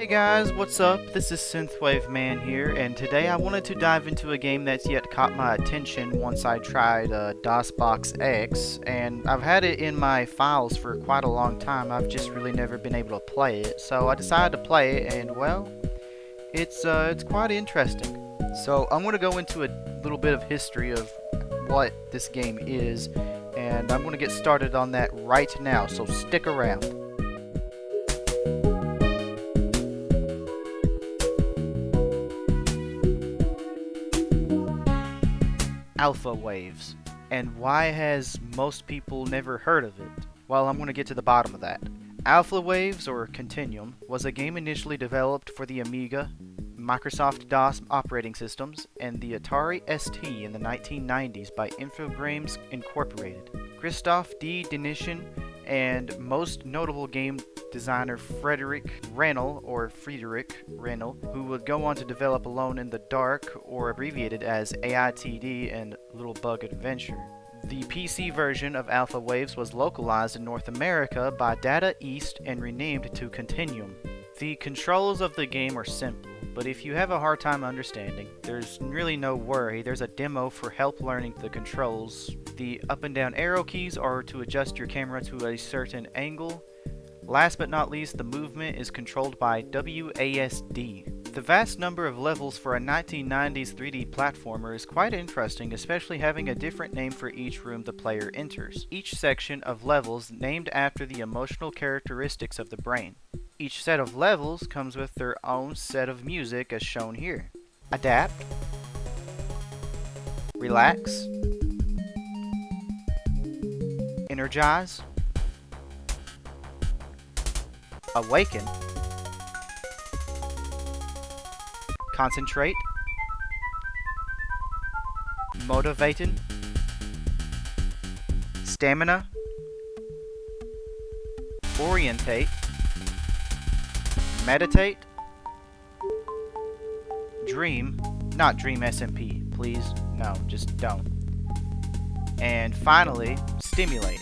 Hey guys, what's up? This is SynthwaveMan here, and today I wanted to dive into a game that's yet caught my attention once I tried DOSBox X, and I've had it in my files for quite a long time. I've just really never been able to play it, so I decided to play it, and well, it's quite interesting. So I'm going to go into a little bit of history of what this game is, and I'm going to get started on that right now, so stick around. Alpha waves, and why has most people never heard of it? Well, I'm going to get to the bottom of that. Alpha waves, or Continuum, was a game initially developed for the Amiga, Microsoft DOS operating systems, and the Atari ST in the 1990s by Infogrames Incorporated. Christophe de Dinechin and most notable game designer Frédérick Raynal, who would go on to develop Alone in the Dark, or abbreviated as AitD, and Little Bug Adventure. The PC version of Alpha Waves was localized in North America by Data East and renamed to Continuum. The controls of the game are simple, but if you have a hard time understanding, there's really no worry. There's a demo for help learning the controls. The up and down arrow keys are to adjust your camera to a certain angle. Last but not least, the movement is controlled by WASD. The vast number of levels for a 1990s 3D platformer is quite interesting, especially having a different name for each room the player enters. Each section of levels named after the emotional characteristics of the brain. Each set of levels comes with their own set of music as shown here. Adapt, relax, energize, awaken, concentrate, motivating, stamina, orientate, meditate, dream, not dream SMP, please, no, just don't, and finally, stimulate.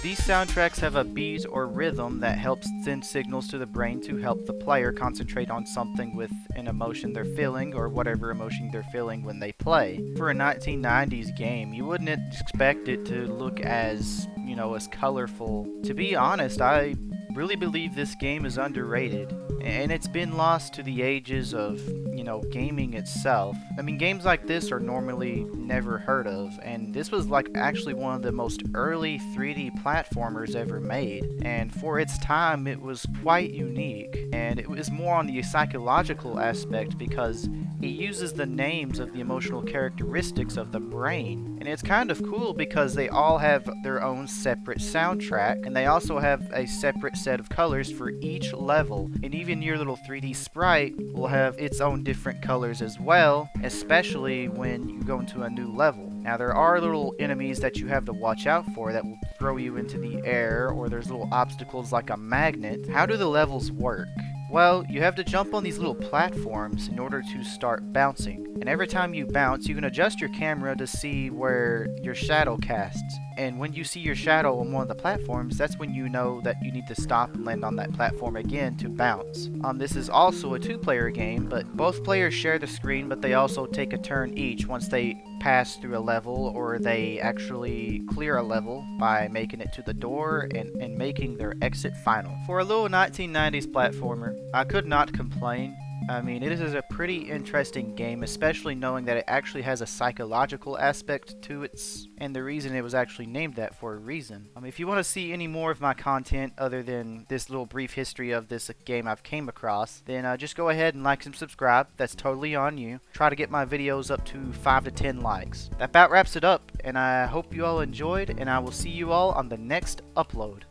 These soundtracks have a beat or rhythm that helps send signals to the brain to help the player concentrate on something with an emotion they're feeling, or whatever emotion they're feeling when they play. For a 1990s game, you wouldn't expect it to look as, as colorful. To be honest, I really believe this game is underrated, and it's been lost to the ages of, gaming itself. I mean, games like this are normally never heard of, and this was actually one of the most early 3D platformers ever made, and for its time it was quite unique, and it was more on the psychological aspect because it uses the names of the emotional characteristics of the brain, and it's kind of cool because they all have their own separate soundtrack, and they also have a separate set of colors for each level, and even your little 3D sprite will have its own different colors as well, especially when you go into a new level. Now there are little enemies that you have to watch out for that will throw you into the air, or there's little obstacles like a magnet. How do the levels work? Well, you have to jump on these little platforms in order to start bouncing. And every time you bounce, you can adjust your camera to see where your shadow casts. And when you see your shadow on one of the platforms, that's when you know that you need to stop and land on that platform again to bounce. This is also a two-player game, but both players share the screen, but they also take a turn each once they pass through a level, or they actually clear a level by making it to the door and making their exit final. For a little 1990s platformer, I could not complain. I mean, it is a pretty interesting game, especially knowing that it actually has a psychological aspect to it, and the reason it was actually named that for a reason. If you want to see any more of my content other than this little brief history of this game I've came across, then just go ahead and like and subscribe. That's totally on you. Try to get my videos up to 5 to 10 likes. That about wraps it up, and I hope you all enjoyed, and I will see you all on the next upload.